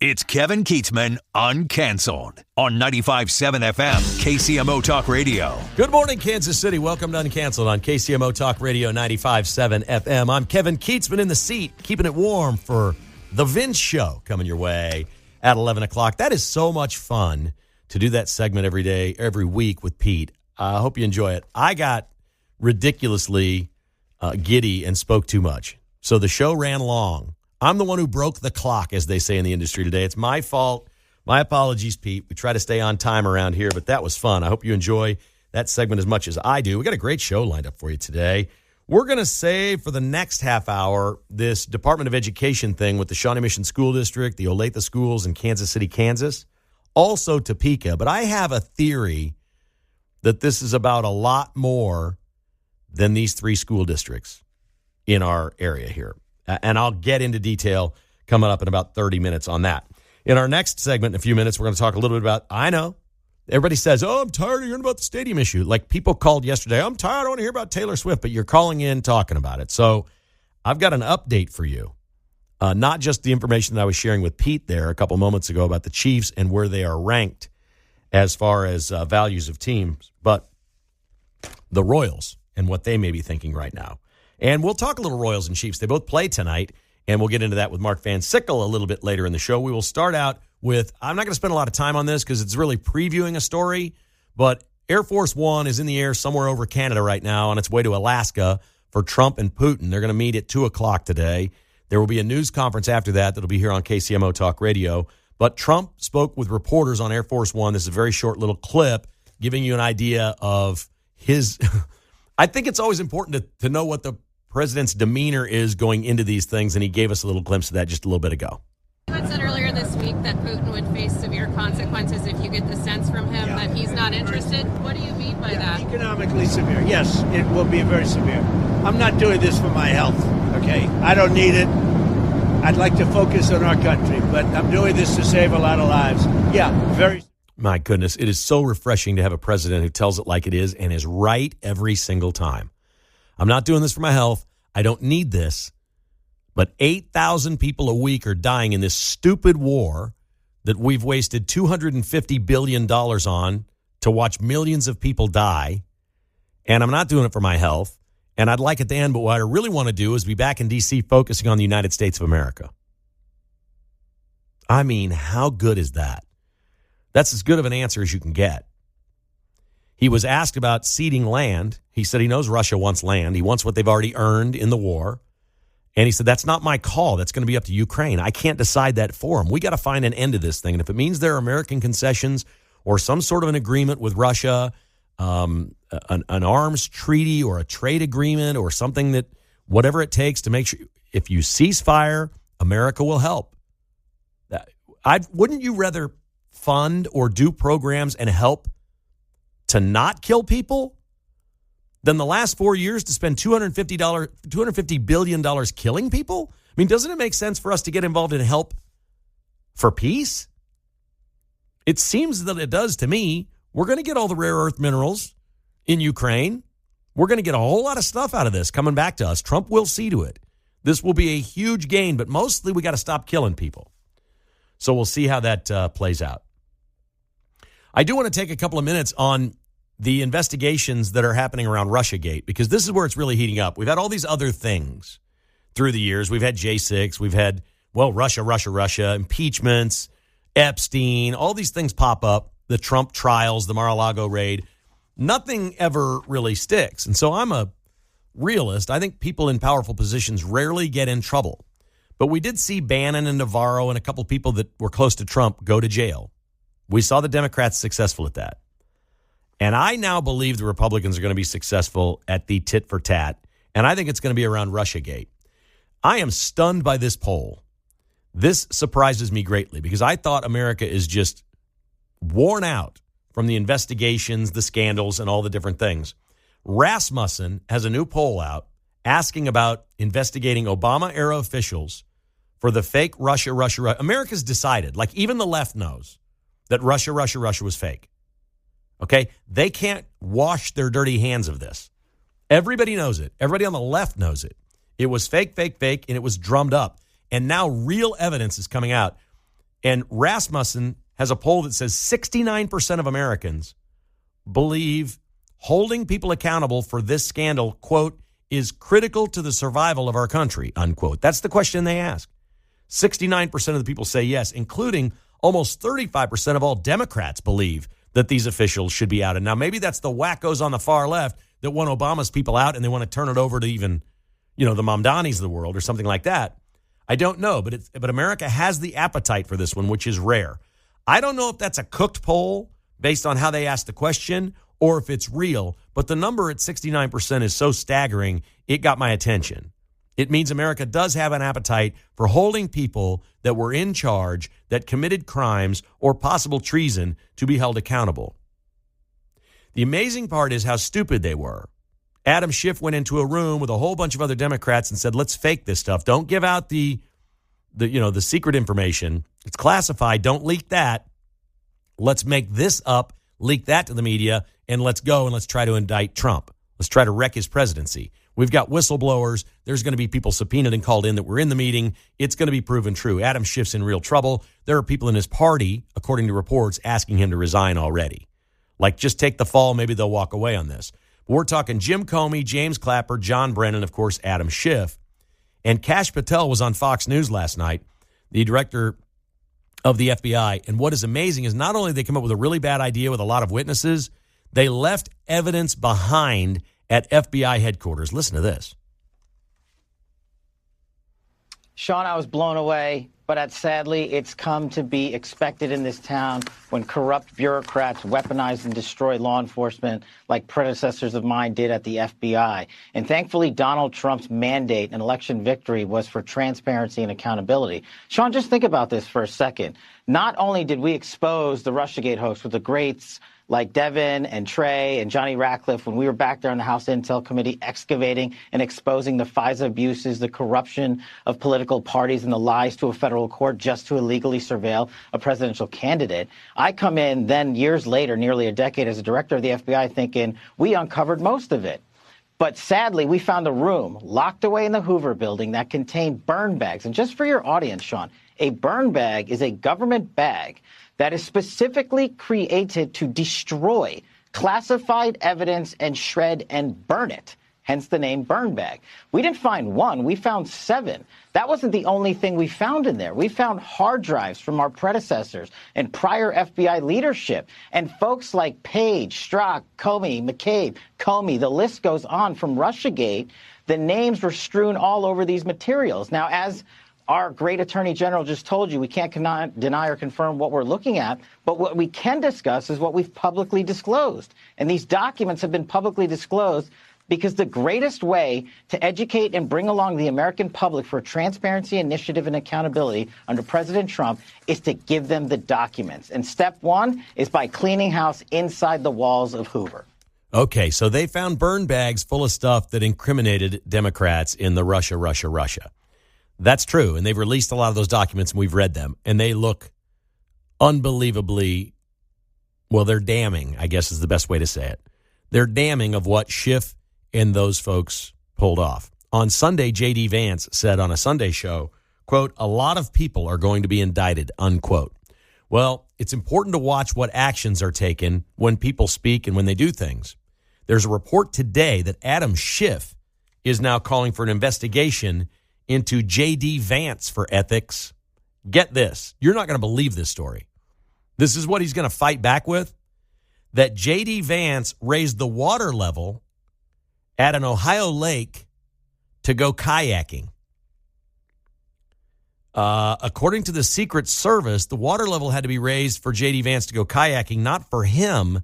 It's Kevin Keatsman Uncanceled on 95.7 FM, KCMO Talk Radio. Good morning, Kansas City. Welcome to Uncanceled on KCMO Talk Radio 95.7 FM. I'm Kevin Keatsman in the seat, keeping it warm for The Vince Show coming your way at 11 o'clock. That is so much fun to do that segment every day, every week with Pete. I hope you enjoy it. I got ridiculously giddy and spoke too much, so the show ran long. I'm the one who broke the clock, as they say in the industry today. It's my fault. My apologies, Pete. We try to stay on time around here, but that was fun. I hope you enjoy that segment as much as I do. We got a great show lined up for you today. We're going to save for the next half hour this Department of Education thing with the Shawnee Mission School District, the Olathe Schools in Kansas City, Kansas, also Topeka. But I have a theory that this is about a lot more than these three school districts in our area here. And I'll get into detail coming up in about 30 minutes on that. In our next segment, in a few minutes, we're going to talk a little bit about, I know, everybody says, oh, I'm tired of hearing about the stadium issue. Like people called yesterday, I'm tired, I want to hear about Taylor Swift, but you're calling in talking about it. So I've got an update for you. Not just the information that I was sharing with Pete there a couple moments ago about the Chiefs and where they are ranked as far as values of teams, but the Royals and what they may be thinking right now. And we'll talk a little Royals and Chiefs. They both play tonight, and we'll get into that with Mark Van Sickle a little bit later in the show. We will start out with, I'm not going to spend a lot of time on this because it's really previewing a story, but Air Force One is in the air somewhere over Canada right now on its way to Alaska for Trump and Putin. They're going to meet at 2 o'clock today. There will be a news conference after that that'll be here on KCMO Talk Radio. But Trump spoke with reporters on Air Force One. This is a very short little clip giving you an idea of his – I think it's always important to know what the president's demeanor is going into these things, and he gave us a little glimpse of that just a little bit ago. You had said earlier this week that Putin would face severe consequences if you get the sense from him that he's not interested. What do you mean by that? Economically severe. Yes, it will be very severe. I'm not doing this for my health, okay? I don't need it. I'd like to focus on our country, but I'm doing this to save a lot of lives. Yeah, very. My goodness, it is so refreshing to have a president who tells it like it is and is right every single time. I'm not doing this for my health. I don't need this. But 8,000 people a week are dying in this stupid war that we've wasted $250 billion on to watch millions of people die. And I'm not doing it for my health. And I'd like it to end, but what I really want to do is be back in D.C. focusing on the United States of America. I mean, how good is that? That's as good of an answer as you can get. He was asked about ceding land. He said he knows Russia wants land. He wants what they've already earned in the war. And he said, that's not my call. That's going to be up to Ukraine. I can't decide that for them. We got to find an end to this thing. And if it means there are American concessions or some sort of an agreement with Russia, an arms treaty or a trade agreement or something that whatever it takes to make sure if you cease fire, America will help. Wouldn't you rather fund or do programs and help to not kill people than the last 4 years to spend $250 billion killing people? I mean, doesn't it make sense for us to get involved in help for peace? It seems that it does to me. We're going to get all the rare earth minerals in Ukraine. We're going to get a whole lot of stuff out of this coming back to us. Trump will see to it. This will be a huge gain, but mostly we got to stop killing people. So we'll see how that plays out. I do want to take a couple of minutes on the investigations that are happening around Russiagate, because this is where it's really heating up. We've had all these other things through the years. We've had J6. We've had, Russia, impeachments, Epstein, all these things pop up, the Trump trials, the Mar-a-Lago raid. Nothing ever really sticks. And so I'm a realist. I think people in powerful positions rarely get in trouble. But we did see Bannon and Navarro and a couple of people that were close to Trump go to jail. We saw the Democrats successful at that. And I now believe the Republicans are going to be successful at the tit for tat. And I think it's going to be around Russiagate. I am stunned by this poll. This surprises me greatly because I thought America is just worn out from the investigations, the scandals, and all the different things. Rasmussen has a new poll out asking about investigating Obama-era officials for the fake Russia. America's decided, like even the left knows, that Russia was fake. Okay? They can't wash their dirty hands of this. Everybody knows it. Everybody on the left knows it. It was fake, and it was drummed up. And now real evidence is coming out. And Rasmussen has a poll that says 69% of Americans believe holding people accountable for this scandal, quote, is critical to the survival of our country, unquote. That's the question they ask. 69% of the people say yes, including almost 35% of all Democrats believe that these officials should be outed. Now, maybe that's the wackos on the far left that want Obama's people out and they want to turn it over to even, the Mamdanis of the world or something like that. I don't know, but America has the appetite for this one, which is rare. I don't know if that's a cooked poll based on how they asked the question or if it's real, but the number at 69% is so staggering, it got my attention. It means America does have an appetite for holding people that were in charge, that committed crimes or possible treason to be held accountable. The amazing part is how stupid they were. Adam Schiff went into a room with a whole bunch of other Democrats and said, let's fake this stuff. Don't give out the secret information. It's classified. Don't leak that. Let's make this up, leak that to the media, and let's go and let's try to indict Trump. Let's try to wreck his presidency. We've got whistleblowers. There's going to be people subpoenaed and called in that were in the meeting. It's going to be proven true. Adam Schiff's in real trouble. There are people in his party, according to reports, asking him to resign already. Like, just take the fall. Maybe they'll walk away on this. But we're talking Jim Comey, James Clapper, John Brennan, of course, Adam Schiff. And Kash Patel was on Fox News last night, the director of the FBI. And what is amazing is not only did they come up with a really bad idea with a lot of witnesses, they left evidence behind at FBI headquarters. Listen to this. Sean, I was blown away, but sadly, it's come to be expected in this town when corrupt bureaucrats weaponize and destroy law enforcement like predecessors of mine did at the FBI. And thankfully, Donald Trump's mandate and election victory was for transparency and accountability. Sean, just think about this for a second. Not only did we expose the Russiagate hoax with the greats like Devin and Trey and Johnny Ratcliffe when we were back there in the House Intel Committee excavating and exposing the FISA abuses, the corruption of political parties, and the lies to a federal court just to illegally surveil a presidential candidate. I come in then years later, nearly a decade as a director of the FBI, thinking we uncovered most of it. But sadly, we found a room locked away in the Hoover building that contained burn bags. And just for your audience, Sean, a burn bag is a government bag that is specifically created to destroy classified evidence and shred and burn it, hence the name burn bag. We didn't find one, we found 7. That wasn't the only thing we found in there. We found hard drives from our predecessors and prior FBI leadership, and folks like Page, Strzok, Comey, McCabe, Comey, the list goes on from Russiagate. The names were strewn all over these materials. Now, as our great attorney general just told you, we can't deny or confirm what we're looking at, but what we can discuss is what we've publicly disclosed. And these documents have been publicly disclosed because the greatest way to educate and bring along the American public for transparency, initiative, and accountability under President Trump is to give them the documents. And step 1 is by cleaning house inside the walls of Hoover. Okay, so they found burn bags full of stuff that incriminated Democrats in the Russia. That's true, and they've released a lot of those documents, and we've read them, and they look unbelievably, well, they're damning, I guess is the best way to say it. They're damning of what Schiff and those folks pulled off. On Sunday, J.D. Vance said on a Sunday show, quote, a lot of people are going to be indicted, unquote. Well, it's important to watch what actions are taken when people speak and when they do things. There's a report today that Adam Schiff is now calling for an investigation into J.D. Vance for ethics. Get this. You're not going to believe this story. This is what he's going to fight back with. That J.D. Vance raised the water level at an Ohio lake to go kayaking. According to the Secret Service, the water level had to be raised for J.D. Vance to go kayaking, not for him,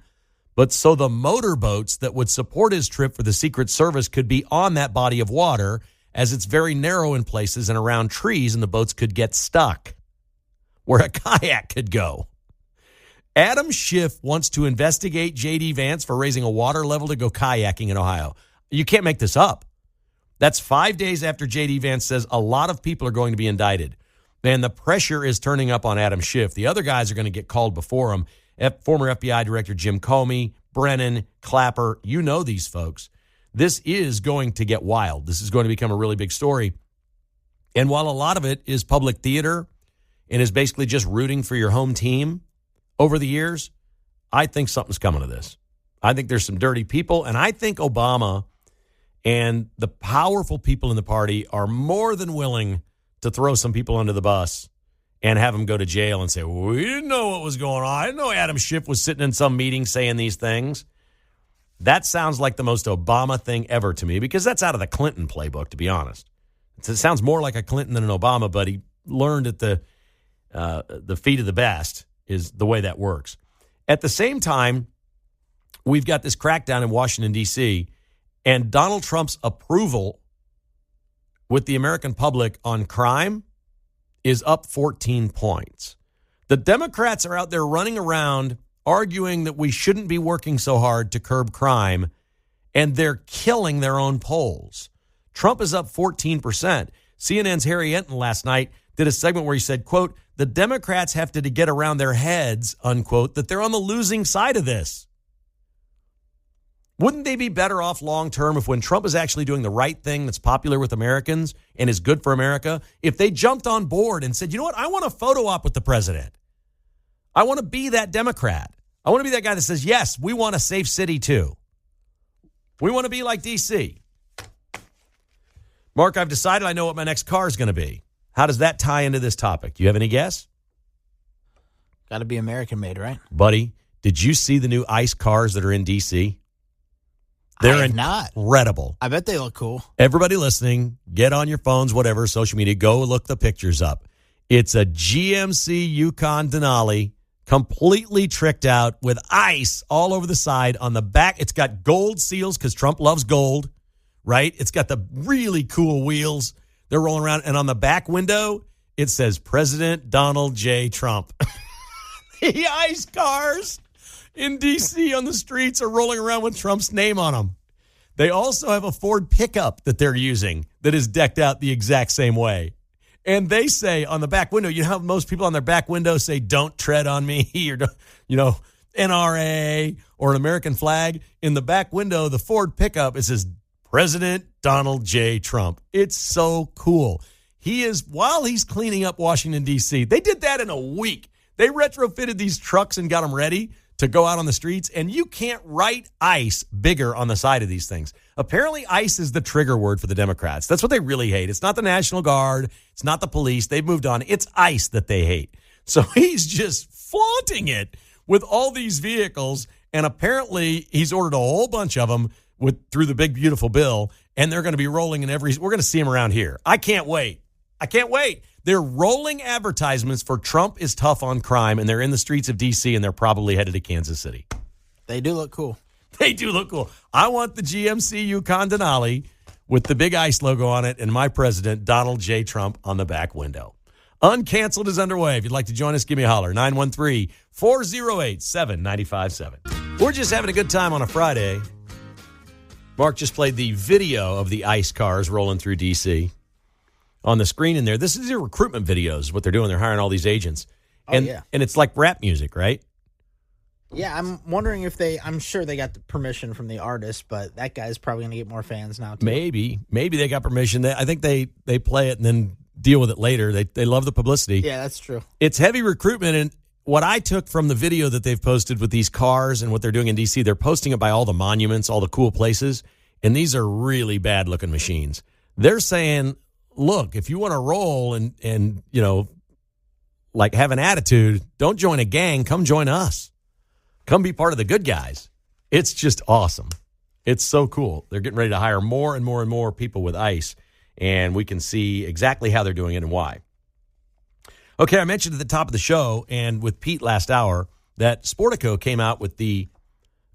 but so the motorboats that would support his trip for the Secret Service could be on that body of water, as it's very narrow in places and around trees, and the boats could get stuck where a kayak could go. Adam Schiff wants to investigate J.D. Vance for raising a water level to go kayaking in Ohio. You can't make this up. That's 5 days after J.D. Vance says a lot of people are going to be indicted. And the pressure is turning up on Adam Schiff. The other guys are going to get called before him. Former FBI Director Jim Comey, Brennan, Clapper, you know these folks. This is going to get wild. This is going to become a really big story. And while a lot of it is public theater and is basically just rooting for your home team over the years, I think something's coming to this. I think there's some dirty people, and I think Obama and the powerful people in the party are more than willing to throw some people under the bus and have them go to jail and say, we didn't know what was going on. I didn't know Adam Schiff was sitting in some meeting saying these things. That sounds like the most Obama thing ever to me, because that's out of the Clinton playbook, to be honest. It sounds more like a Clinton than an Obama, but he learned at the feet of the best is the way that works. At the same time, we've got this crackdown in Washington, D.C., and Donald Trump's approval with the American public on crime is up 14 points. The Democrats are out there running around arguing that we shouldn't be working so hard to curb crime, and they're killing their own polls. Trump is up 14%. CNN's Harry Enton last night did a segment where he said, quote, the Democrats have to get around their heads, unquote, that they're on the losing side of this. Wouldn't they be better off long term if when Trump is actually doing the right thing that's popular with Americans and is good for America, if they jumped on board and said, you know what, I want a photo op with the president. I want to be that Democrat. I want to be that guy that says, yes, we want a safe city too. We want to be like D.C. Mark, I've decided I know what my next car is going to be. How does that tie into this topic? You have any guess? Got to be American made, right? Buddy, did you see the new ICE cars that are in D.C.? They're incredible. I bet they look cool. Everybody listening, get on your phones, whatever, social media, go look the pictures up. It's a GMC Yukon Denali, completely tricked out with ice all over the side. On the back, it's got gold seals because Trump loves gold, right? It's got the really cool wheels. They're rolling around. And on the back window, it says President Donald J. Trump. The ICE cars in D.C. on the streets are rolling around with Trump's name on them. They also have a Ford pickup that they're using that is decked out the exact same way. And they say on the back window, you know how most people on their back window say, don't tread on me, or, you know, NRA or an American flag. In the back window, the Ford pickup, it says President Donald J. Trump. It's so cool. While he's cleaning up Washington, D.C., they did that in a week. They retrofitted these trucks and got them ready to go out on the streets, and you can't write ICE bigger on the side of these things. Apparently, ICE is the trigger word for the Democrats. That's what they really hate. It's not the National Guard. It's not the police. They've moved on. It's ICE that they hate. So he's just flaunting it with all these vehicles, and apparently he's ordered a whole bunch of them through the big, beautiful bill, and they're going to be rolling in we're going to see them around here. I can't wait. They're rolling advertisements for Trump is tough on crime, and they're in the streets of D.C., and they're probably headed to Kansas City. They do look cool. They do look cool. I want the GMC Yukon Denali with the big ICE logo on it and my president, Donald J. Trump, on the back window. Uncanceled is underway. If you'd like to join us, give me a holler. 913-408-7957. We're just having a good time on a Friday. Mark just played the video of the ICE cars rolling through D.C. on the screen in there. This is your recruitment videos, what they're doing. They're hiring all these agents. And it's like rap music, right? Yeah, I'm wondering if I'm sure they got the permission from the artist, but that guy's probably going to get more fans now, too. Maybe they got permission. I think they play it and then deal with it later. They love the publicity. Yeah, that's true. It's heavy recruitment, and what I took from the video that they've posted with these cars and what they're doing in D.C., they're posting it by all the monuments, all the cool places, and these are really bad-looking machines. They're saying, look, if you want to roll and you know, like have an attitude, don't join a gang. Come join us. Come be part of the good guys. It's just awesome. It's so cool. They're getting ready to hire more and more and more people with ICE, and we can see exactly how they're doing it and why. Okay, I mentioned at the top of the show and with Pete last hour that Sportico came out with the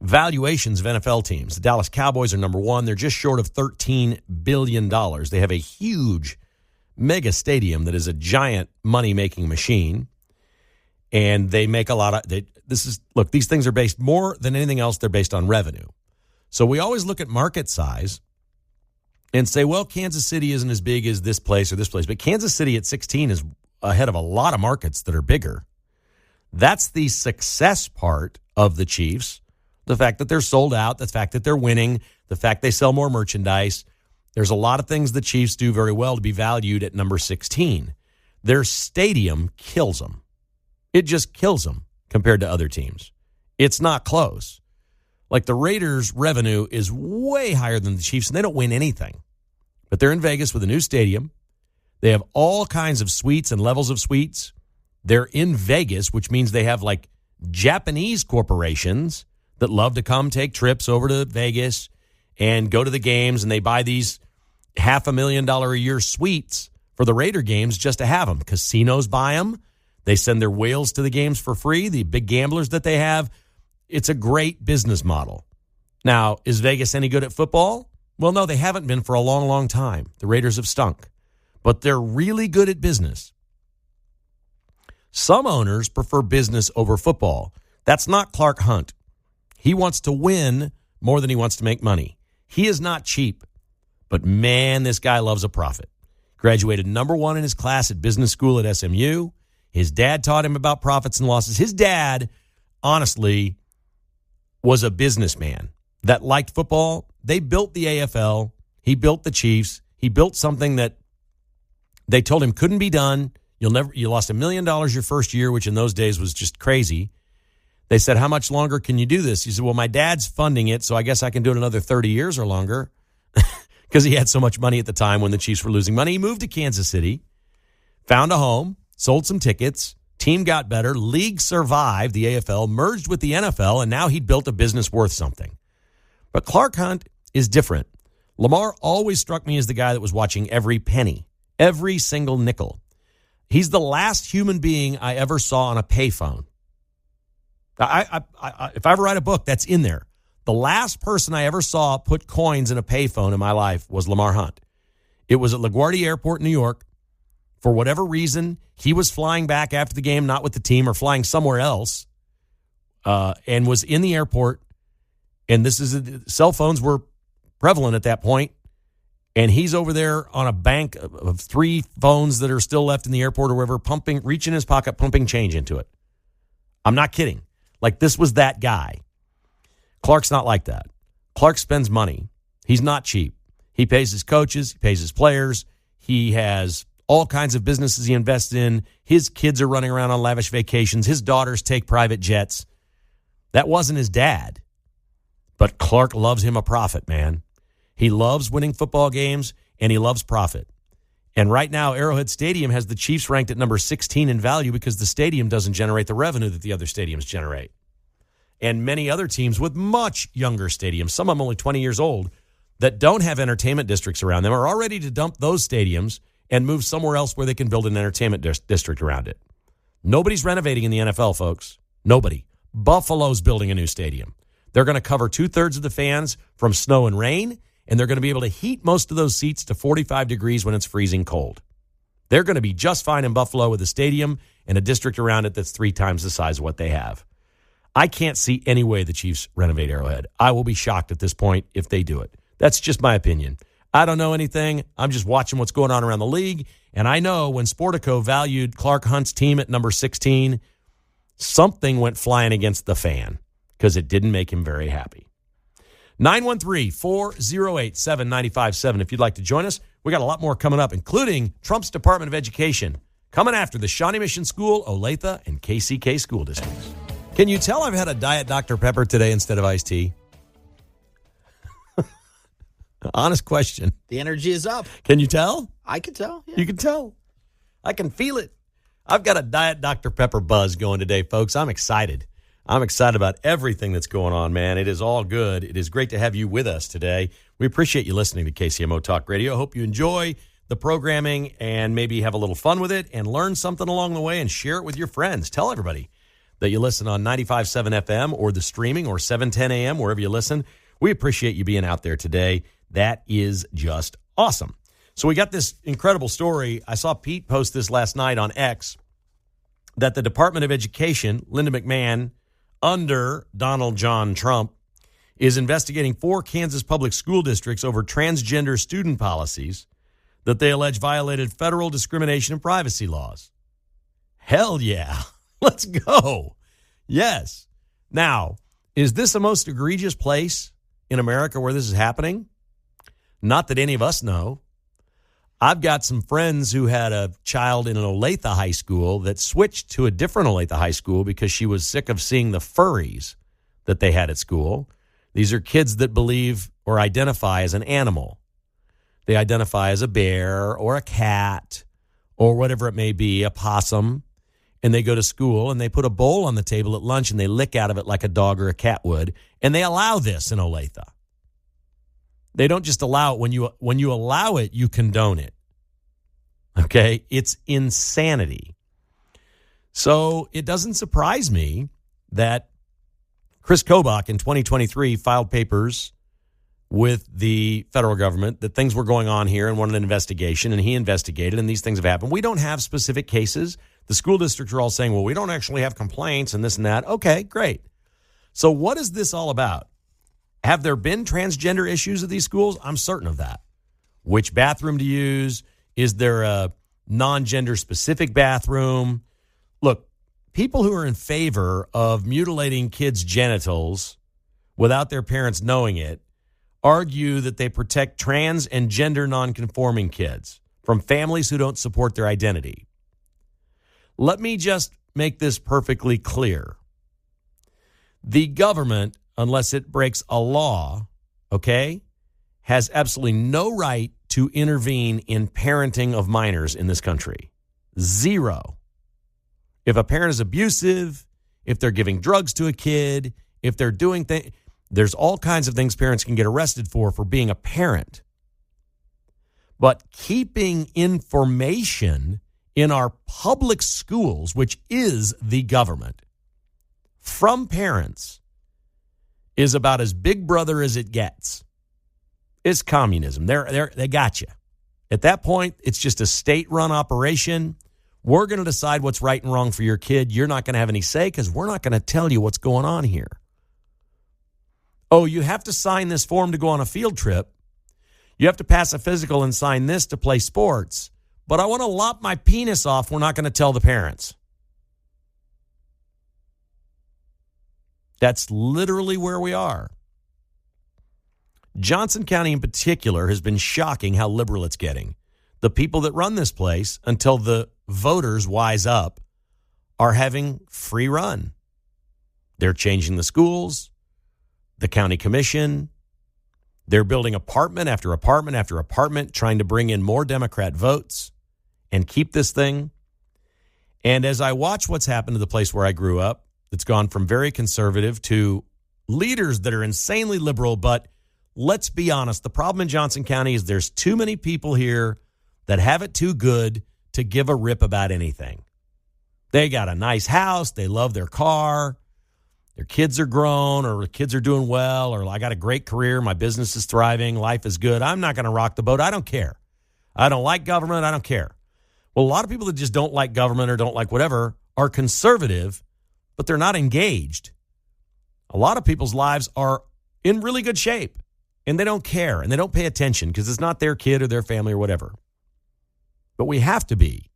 valuations of NFL teams. The Dallas Cowboys are number one. They're just short of $13 billion. They have a huge mega stadium that is a giant money-making machine, and they make a lot of look, these things are based more than anything else, they're based on revenue. So we always look at market size and say, well, Kansas City isn't as big as this place or this place, but Kansas City at 16 is ahead of a lot of markets that are bigger. That's the success part of the Chiefs. The fact that they're sold out, the fact that they're winning, the fact they sell more merchandise. There's a lot of things the Chiefs do very well to be valued at number 16. Their stadium kills them. It just kills them compared to other teams. It's not close. Like the Raiders' revenue is way higher than the Chiefs, and they don't win anything. But they're in Vegas with a new stadium. They have all kinds of suites and levels of suites. They're in Vegas, which means they have like Japanese corporations that love to come take trips over to Vegas and go to the games, and they buy these $500,000 a year suites for the Raider games just to have them. Casinos buy them. They send their whales to the games for free, the big gamblers that they have. It's a great business model. Now, is Vegas any good at football? Well, no, they haven't been for a long, long time. The Raiders have stunk. But they're really good at business. Some owners prefer business over football. That's not Clark Hunt. He wants to win more than he wants to make money. He is not cheap. But man, this guy loves a profit. Graduated number 1 in his class at business school at SMU. His dad taught him about profits and losses. His dad, honestly, was a businessman that liked football. They built the AFL. He built the Chiefs. He built something that they told him couldn't be done. You lost $1 million your first year, which in those days was just crazy. They said, how much longer can you do this? He said, well, my dad's funding it, so I guess I can do it another 30 years or longer, because he had so much money at the time when the Chiefs were losing money. He moved to Kansas City, found a home, sold some tickets, team got better, league survived, the AFL, merged with the NFL, and now he'd built a business worth something. But Clark Hunt is different. Lamar always struck me as the guy that was watching every penny, every single nickel. He's the last human being I ever saw on a payphone. If I ever write a book, that's in there. The last person I ever saw put coins in a payphone in my life was Lamar Hunt. It was at LaGuardia Airport, New York. For whatever reason, he was flying back after the game, not with the team, or flying somewhere else, and was in the airport. And cell phones were prevalent at that point. And he's over there on a bank of 3 phones that are still left in the airport or wherever, reaching in his pocket, pumping change into it. I'm not kidding. Like, this was that guy. Clark's not like that. Clark spends money. He's not cheap. He pays his coaches. He pays his players. He has all kinds of businesses he invests in. His kids are running around on lavish vacations. His daughters take private jets. That wasn't his dad. But Clark loves him a profit, man. He loves winning football games, and he loves profit. And right now, Arrowhead Stadium has the Chiefs ranked at number 16 in value because the stadium doesn't generate the revenue that the other stadiums generate. And many other teams with much younger stadiums, some of them only 20 years old, that don't have entertainment districts around them are all ready to dump those stadiums and move somewhere else where they can build an entertainment district around it. Nobody's renovating in the NFL, folks. Nobody. Buffalo's building a new stadium. They're going to cover 2/3 of the fans from snow and rain, and they're going to be able to heat most of those seats to 45 degrees when it's freezing cold. They're going to be just fine in Buffalo with a stadium and a district around it that's 3 times the size of what they have. I can't see any way the Chiefs renovate Arrowhead. I will be shocked at this point if they do it. That's just my opinion. I don't know anything. I'm just watching what's going on around the league, and I know when Sportico valued Clark Hunt's team at number 16, something went flying against the fan because it didn't make him very happy. 913-408-7957 if you'd like to join us. We got a lot more coming up, including Trump's Department of Education coming after the Shawnee Mission School, Olathe, and KCK school districts. Can you tell I've had a Diet Dr. Pepper today instead of iced tea? Honest question. The energy is up. Can you tell? I can tell. Yeah. You can tell. I can feel it. I've got a Diet Dr. Pepper buzz going today, folks. I'm excited. I'm excited about everything that's going on, man. It is all good. It is great to have you with us today. We appreciate you listening to KCMO Talk Radio. I hope you enjoy the programming and maybe have a little fun with it and learn something along the way and share it with your friends. Tell everybody that you listen on 95.7 FM or the streaming or 710 AM, wherever you listen. We appreciate you being out there today. That is just awesome. So we got this incredible story. I saw Pete post this last night on X that the Department of Education, Linda McMahon, under Donald John Trump, is investigating 4 Kansas public school districts over transgender student policies that they allege violated federal discrimination and privacy laws. Hell yeah. Let's go. Yes. Now, is this the most egregious place in America where this is happening? Not that any of us know. I've got some friends who had a child in an Olathe high school that switched to a different Olathe high school because she was sick of seeing the furries that they had at school. These are kids that believe or identify as an animal. They identify as a bear or a cat or whatever it may be, a possum. And they go to school and they put a bowl on the table at lunch and they lick out of it like a dog or a cat would. And they allow this in Olathe. They don't just allow it. When you allow it, you condone it. Okay? It's insanity. So it doesn't surprise me that Chris Kobach in 2023 filed papers with the federal government that things were going on here and wanted an investigation, and he investigated, and these things have happened. We don't have specific cases. The school districts are all saying, well, we don't actually have complaints and this and that. Okay, great. So what is this all about? Have there been transgender issues at these schools? I'm certain of that. Which bathroom to use? Is there a non-gender specific bathroom? Look, people who are in favor of mutilating kids' genitals without their parents knowing it argue that they protect trans and gender nonconforming kids from families who don't support their identity. Let me just make this perfectly clear. The government, unless it breaks a law, okay, has absolutely no right to intervene in parenting of minors in this country. Zero. If a parent is abusive, if they're giving drugs to a kid, if they're doing things, there's all kinds of things parents can get arrested for being a parent. But keeping information in our public schools, which is the government, from parents is about as big brother as it gets. It's communism. They got you. At that point, it's just a state-run operation. We're going to decide what's right and wrong for your kid. You're not going to have any say because we're not going to tell you what's going on here. Oh, you have to sign this form to go on a field trip. You have to pass a physical and sign this to play sports. But I want to lop my penis off. We're not going to tell the parents. That's literally where we are. Johnson County in particular has been shocking how liberal it's getting. The people that run this place, until the voters wise up, are having free run. They're changing the schools, the county commission. They're building apartment after apartment after apartment, trying to bring in more Democrat votes and keep this thing. And as I watch what's happened to the place where I grew up, it's gone from very conservative to leaders that are insanely liberal. But let's be honest, the problem in Johnson County is there's too many people here that have it too good to give a rip about anything. They got a nice house. They love their car. Their kids are grown, or kids are doing well, or I got a great career. My business is thriving. Life is good. I'm not going to rock the boat. I don't care. I don't like government. I don't care. Well, a lot of people that just don't like government or don't like whatever are conservative, but they're not engaged. A lot of people's lives are in really good shape, and they don't care, and they don't pay attention because it's not their kid or their family or whatever. But we have to be,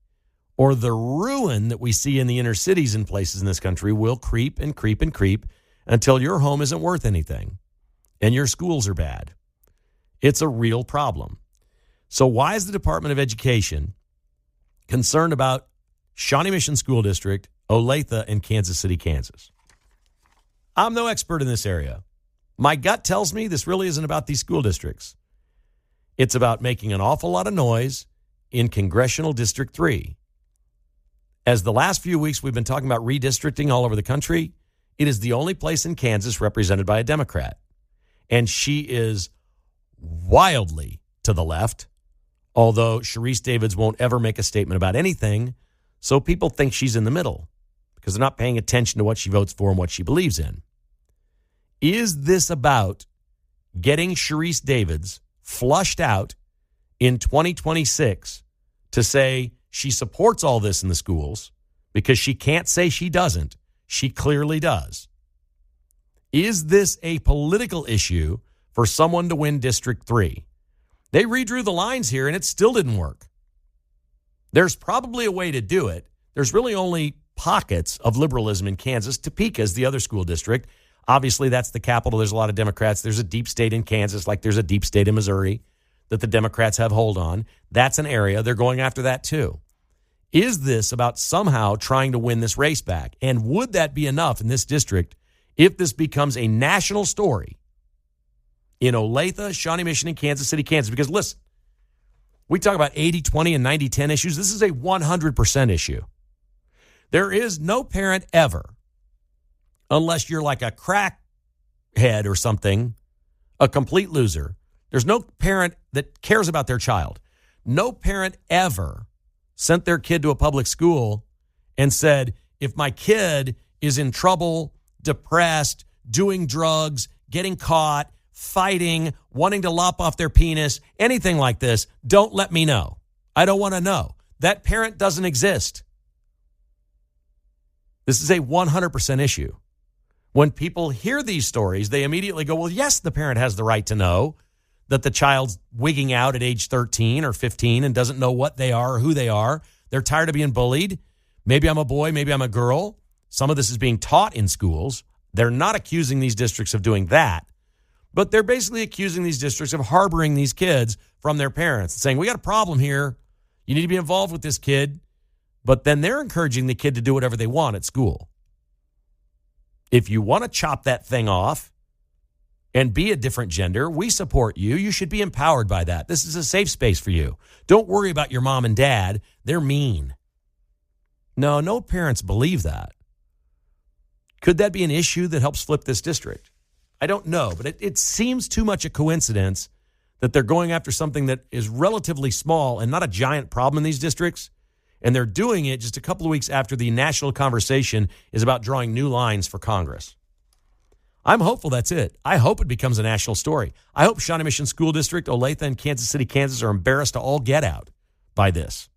or the ruin that we see in the inner cities and places in this country will creep and creep and creep until your home isn't worth anything and your schools are bad. It's a real problem. So why is the Department of Education concerned about Shawnee Mission School District, Olathe, and Kansas City, Kansas? I'm no expert in this area. My gut tells me this really isn't about these school districts. It's about making an awful lot of noise in Congressional District 3. As the last few weeks we've been talking about redistricting all over the country, it is the only place in Kansas represented by a Democrat. And she is wildly to the left, although Sharice Davids won't ever make a statement about anything, so people think she's in the middle because they're not paying attention to what she votes for and what she believes in. Is this about getting Sharice Davids flushed out in 2026 to say she supports all this in the schools because she can't say she doesn't? She clearly does. Is this a political issue for someone to win District 3? They redrew the lines here, and it still didn't work. There's probably a way to do it. There's really only pockets of liberalism in Kansas. Topeka is the other school district. Obviously, that's the capital. There's a lot of Democrats. There's a deep state in Kansas like there's a deep state in Missouri. that the Democrats have hold on. That's an area they're going after that too. Is this about somehow trying to win this race back? And would that be enough in this district if this becomes a national story in Olathe, Shawnee Mission, and Kansas City, Kansas? Because listen, we talk about 80-20 and 90-10 issues. This is a 100% issue. There is no parent ever, unless you're like a crackhead or something, a complete loser. There's no parent that cares about their child. No parent ever sent their kid to a public school and said, if my kid is in trouble, depressed, doing drugs, getting caught, fighting, wanting to lop off their penis, anything like this, don't let me know. I don't want to know. That parent doesn't exist. This is a 100% issue. When people hear these stories, they immediately go, well, yes, the parent has the right to know that the child's wigging out at age 13 or 15 and doesn't know what they are or who they are. They're tired of being bullied. Maybe I'm a boy, maybe I'm a girl. Some of this is being taught in schools. They're not accusing these districts of doing that, but they're basically accusing these districts of harboring these kids from their parents and saying, we got a problem here. You need to be involved with this kid. But then they're encouraging the kid to do whatever they want at school. If you want to chop that thing off and be a different gender, we support you. You should be empowered by that. This is a safe space for you. Don't worry about your mom and dad. They're mean. No parents believe that. Could that be an issue that helps flip this district? I don't know, but it seems too much a coincidence that they're going after something that is relatively small and not a giant problem in these districts. And they're doing it just a couple of weeks after the national conversation is about drawing new lines for Congress. I'm hopeful that's it. I hope it becomes a national story. I hope Shawnee Mission School District, Olathe, and Kansas City, Kansas are embarrassed to all get out by this.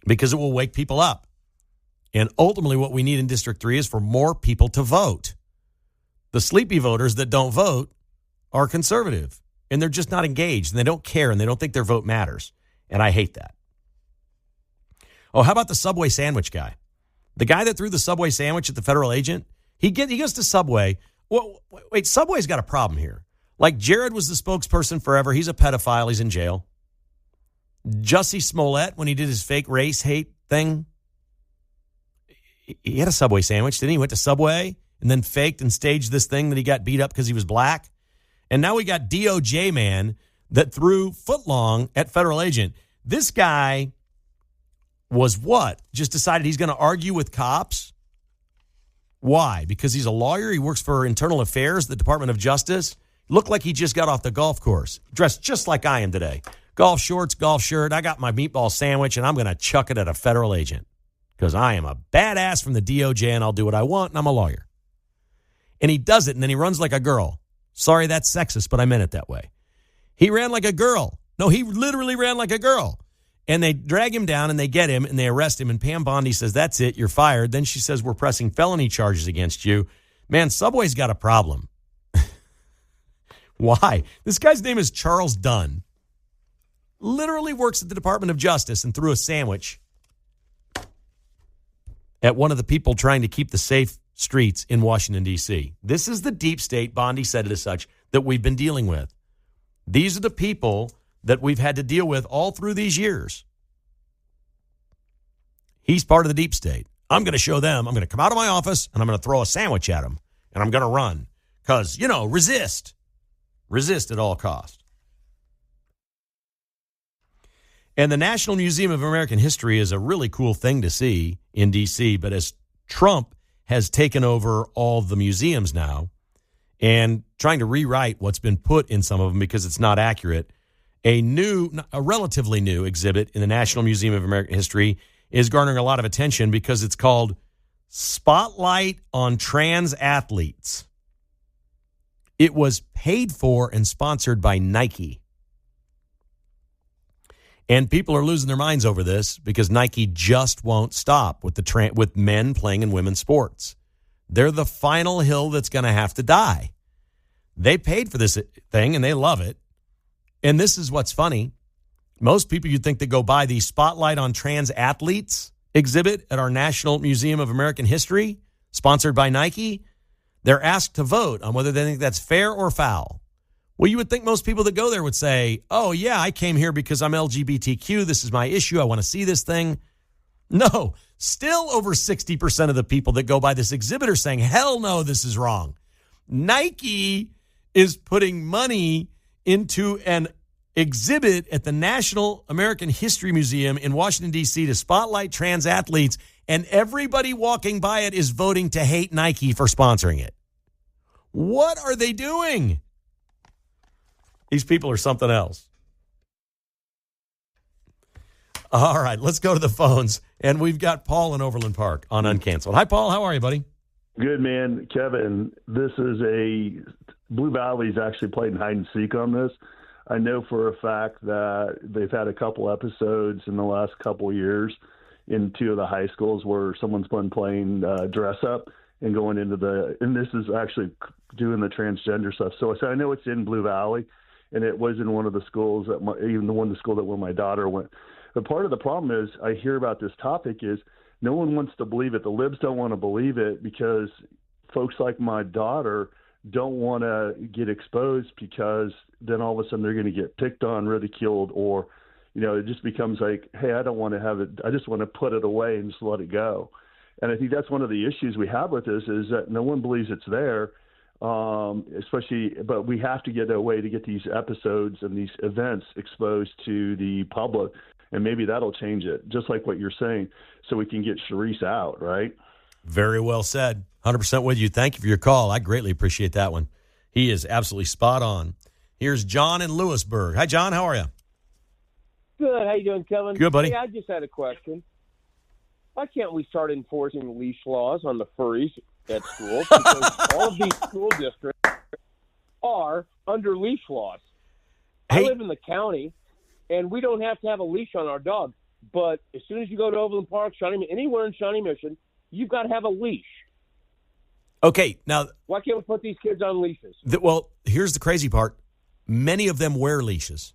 Because it will wake people up. And ultimately what we need in District 3 is for more people to vote. The sleepy voters that don't vote are conservative. And they're just not engaged. And they don't care. And they don't think their vote matters. And I hate that. Oh, how about the Subway sandwich guy? The guy that threw the Subway sandwich at the federal agent? He goes to Subway. Well, wait, Subway's got a problem here. Like Jared was the spokesperson forever. He's a pedophile. He's in jail. Jussie Smollett, when he did his fake race hate thing, he had a Subway sandwich, didn't he? He went to Subway and then faked and staged this thing that he got beat up because he was black. And now we got DOJ man that threw footlong at federal agent. This guy was what? Just decided he's going to argue with cops? Why? Because he's a lawyer? He works for Internal Affairs, the Department of Justice? Looked like he just got off the golf course. Dressed just like I am today. Golf shorts, golf shirt. I got my meatball sandwich, and I'm going to chuck it at a federal agent. Because I am a badass from the DOJ, and I'll do what I want, and I'm a lawyer. And he does it, and then he runs like a girl. Sorry, that's sexist, but I meant it that way. He ran like a girl. No, he literally ran like a girl. And they drag him down and they get him and they arrest him. And Pam Bondi says, that's it, you're fired. Then she says, we're pressing felony charges against you. Man, Subway's got a problem. Why? This guy's name is Charles Dunn. Literally works at the Department of Justice and threw a sandwich at one of the people trying to keep the safe streets in Washington, D.C. This is the deep state, Bondi said it as such, that we've been dealing with. These are the people that we've had to deal with all through these years. He's part of the deep state. I'm going to show them. I'm going to come out of my office, and I'm going to throw a sandwich at them, and I'm going to run. Because, resist. Resist at all costs. And the National Museum of American History is a really cool thing to see in D.C., but as Trump has taken over all the museums now and trying to rewrite what's been put in some of them because it's not accurate, a relatively new exhibit in the National Museum of American History is garnering a lot of attention because it's called Spotlight on Trans Athletes. It was paid for and sponsored by Nike. And people are losing their minds over this because Nike just won't stop with men playing in women's sports. They're the final hill that's going to have to die. They paid for this thing and they love it. And this is what's funny. Most people you'd think that go by the Spotlight on Trans Athletes exhibit at our National Museum of American History, sponsored by Nike, they're asked to vote on whether they think that's fair or foul. Well, you would think most people that go there would say, oh, yeah, I came here because I'm LGBTQ. This is my issue. I want to see this thing. No, still over 60% of the people that go by this exhibit are saying, hell no, this is wrong. Nike is putting money into an exhibit at the National American History Museum in Washington, D.C. to spotlight trans athletes, and everybody walking by it is voting to hate Nike for sponsoring it. What are they doing? These people are something else. All right, let's go to the phones. And we've got Paul in Overland Park on Uncanceled. Hi, Paul. How are you, buddy? Good, man. Kevin, this is Blue Valley's actually playing hide and seek on this. I know for a fact that they've had a couple episodes in the last couple of years in two of the high schools where someone's been playing dress up and going into and this is actually doing the transgender stuff. So I know it's in Blue Valley, and it was in one of the schools even the school that where my daughter went. But part of the problem is I hear about this topic is no one wants to believe it. The libs don't want to believe it because folks like my daughter don't want to get exposed because then all of a sudden they're going to get picked on, ridiculed, or, it just becomes like, hey, I don't want to have it. I just want to put it away and just let it go. And I think that's one of the issues we have with this is that no one believes it's there, but we have to get a way to get these episodes and these events exposed to the public. And maybe that'll change it, just like what you're saying, so we can get Sharice out, right? Very well said. 100% with you. Thank you for your call. I greatly appreciate that one. He is absolutely spot on. Here's John in Lewisburg. Hi, John. How are you? Good. How you doing, Kevin? Good, buddy. Hey, I just had a question. Why can't we start enforcing leash laws on the furries at school? Because all of these school districts are under leash laws. Hey. I live in the county, and we don't have to have a leash on our dog. But as soon as you go to Overland Park, anywhere in Shawnee Mission, you've got to have a leash. Okay, now... Why can't we put these kids on leashes? Well, here's the crazy part. Many of them wear leashes.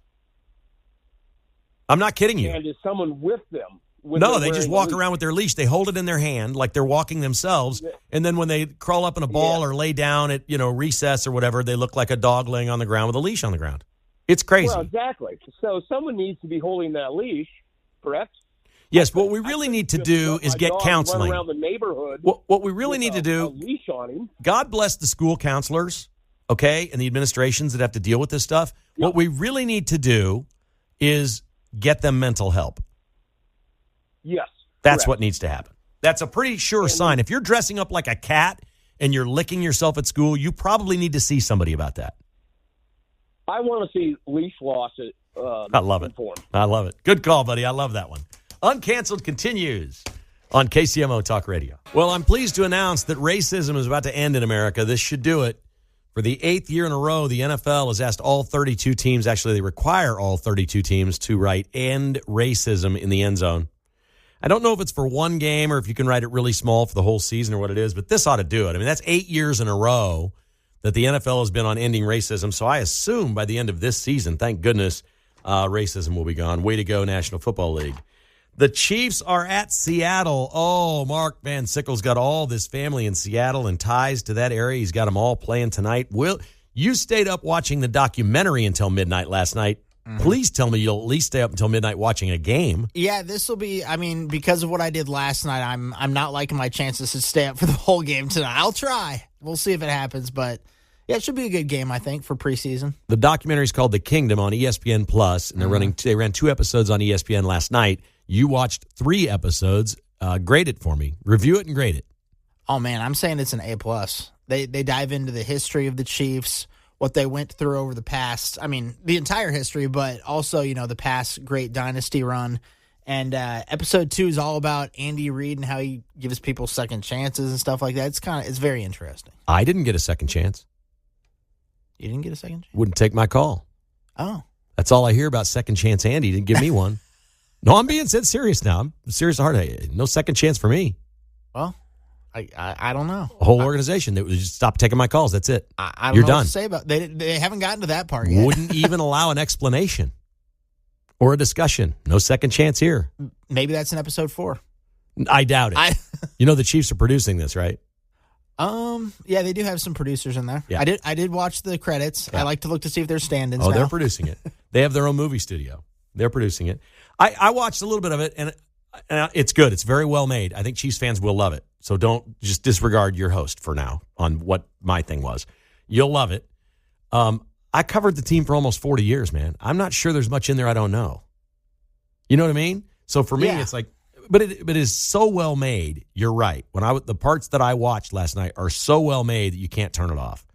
I'm not kidding you. And is someone with them? No, they just walk around with their leash. They hold it in their hand like they're walking themselves. Yeah. And then when they crawl up in a ball or lay down at, recess or whatever, they look like a dog laying on the ground with a leash on the ground. It's crazy. Well, exactly. So someone needs to be holding that leash, correct? Yes, what we really need to do is get counseling. Run around the neighborhood. What we really need to do, a leash on him. God bless the school counselors, okay, and the administrations that have to deal with this stuff. Yep. What we really need to do is get them mental help. Yes. That's correct. what needs to happen. That's a pretty sure sign. If you're dressing up like a cat and you're licking yourself at school, you probably need to see somebody about that. I want to see leash laws. I love it. I love it. Good call, buddy. I love that one. Uncanceled continues on KCMO Talk Radio. Well, I'm pleased to announce that racism is about to end in America. This should do it. For the 8th year in a row, the NFL has asked all 32 teams, actually they require all 32 teams to write "End Racism" in the end zone. I don't know if it's for one game or if you can write it really small for the whole season or what it is, but this ought to do it. I mean, that's 8 years in a row that the NFL has been on ending racism. So I assume by the end of this season, thank goodness, racism will be gone. Way to go, National Football League. The Chiefs are at Seattle. Oh, Mark Van Sickle's got all this family in Seattle and ties to that area. He's got them all playing tonight. Will, you stayed up watching the documentary until midnight last night. Mm-hmm. Please tell me you'll at least stay up until midnight watching a game. Yeah, this will be, because of what I did last night, I'm not liking my chances to stay up for the whole game tonight. I'll try. We'll see if it happens, but yeah, it should be a good game, I think, for preseason. The documentary is called The Kingdom on ESPN Plus, and they ran 2 episodes on ESPN last night. You watched 3 episodes. Grade it for me. Review it and grade it. Oh, man, I'm saying it's an A+. They dive into the history of the Chiefs, what they went through over the past, the entire history, but also, the past great dynasty run. And episode 2 is all about Andy Reid and how he gives people second chances and stuff like that. It's very interesting. I didn't get a second chance. You didn't get a second chance? Wouldn't take my call. Oh. That's all I hear about second chance Andy. He didn't give me one. No, I'm being serious now. I'm serious at heart. No second chance for me. Well, I don't know. A whole organization that would just stop taking my calls. That's it. I don't You're know done. what to say about they haven't gotten to that part yet. Wouldn't even allow an explanation or a discussion. No second chance here. Maybe that's in episode 4. I doubt it. The Chiefs are producing this, right? Yeah, they do have some producers in there. Yeah. I did watch the credits. Yeah. I like to look to see if there's stand-ins. Oh, now. they're producing it. They have their own movie studio. They're producing it. I watched a little bit of it, and it's good. It's very well made. I think Chiefs fans will love it. So don't just disregard your host for now on what my thing was. You'll love it. I covered the team for almost 40 years, man. I'm not sure there's much in there I don't know. You know what I mean? So for me, it's like, but it is so well made. You're right. The parts that I watched last night are so well made that you can't turn it off.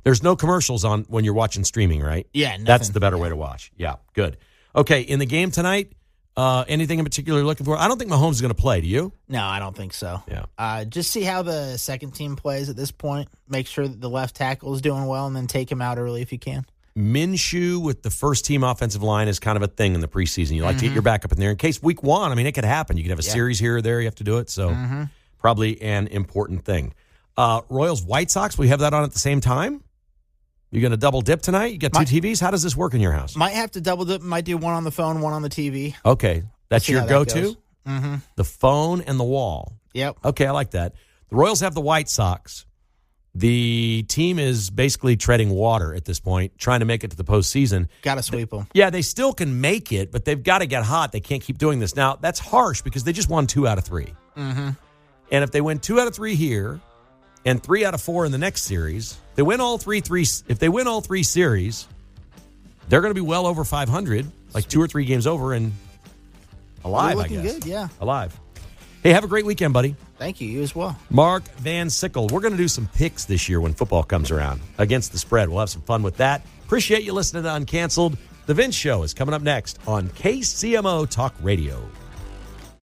There's no commercials on when you're watching streaming, right? Yeah, nothing. That's the better way to watch. Yeah, good. Okay, in the game tonight, anything in particular you're looking for? I don't think Mahomes is going to play. Do you? No, I don't think so. Yeah. Just see how the second team plays at this point. Make sure that the left tackle is doing well, and then take him out early if you can. Minshew with the first team offensive line is kind of a thing in the preseason. You like to get your backup in there in case week one. I mean, it could happen. You could have a series here or there. You have to do it. So probably an important thing. Royals, White Sox, we have that on at the same time. You're going to double dip tonight? You got two TVs? How does this work in your house? Might have to double dip. Might do one on the phone, one on the TV. Okay. That's your go-to? Mm-hmm. The phone and the wall. Yep. Okay, I like that. The Royals have the White Sox. The team is basically treading water at this point, trying to make it to the postseason. Got to sweep them. Yeah, they still can make it, but they've got to get hot. They can't keep doing this. Now, that's harsh because they just won 2 out of 3. Mm-hmm. And if they win 2 out of 3 here and 3 out of 4 in the next series, they win all three. If they win all 3 series, they're going to be well over 500, like 2 or 3 games over and alive, I guess. Good, yeah. Alive. Hey, have a great weekend, buddy. Thank you. You as well. Mark Van Sickle. We're going to do some picks this year when football comes around against the spread. We'll have some fun with that. Appreciate you listening to Uncanceled. The Vince Show is coming up next on KCMO Talk Radio.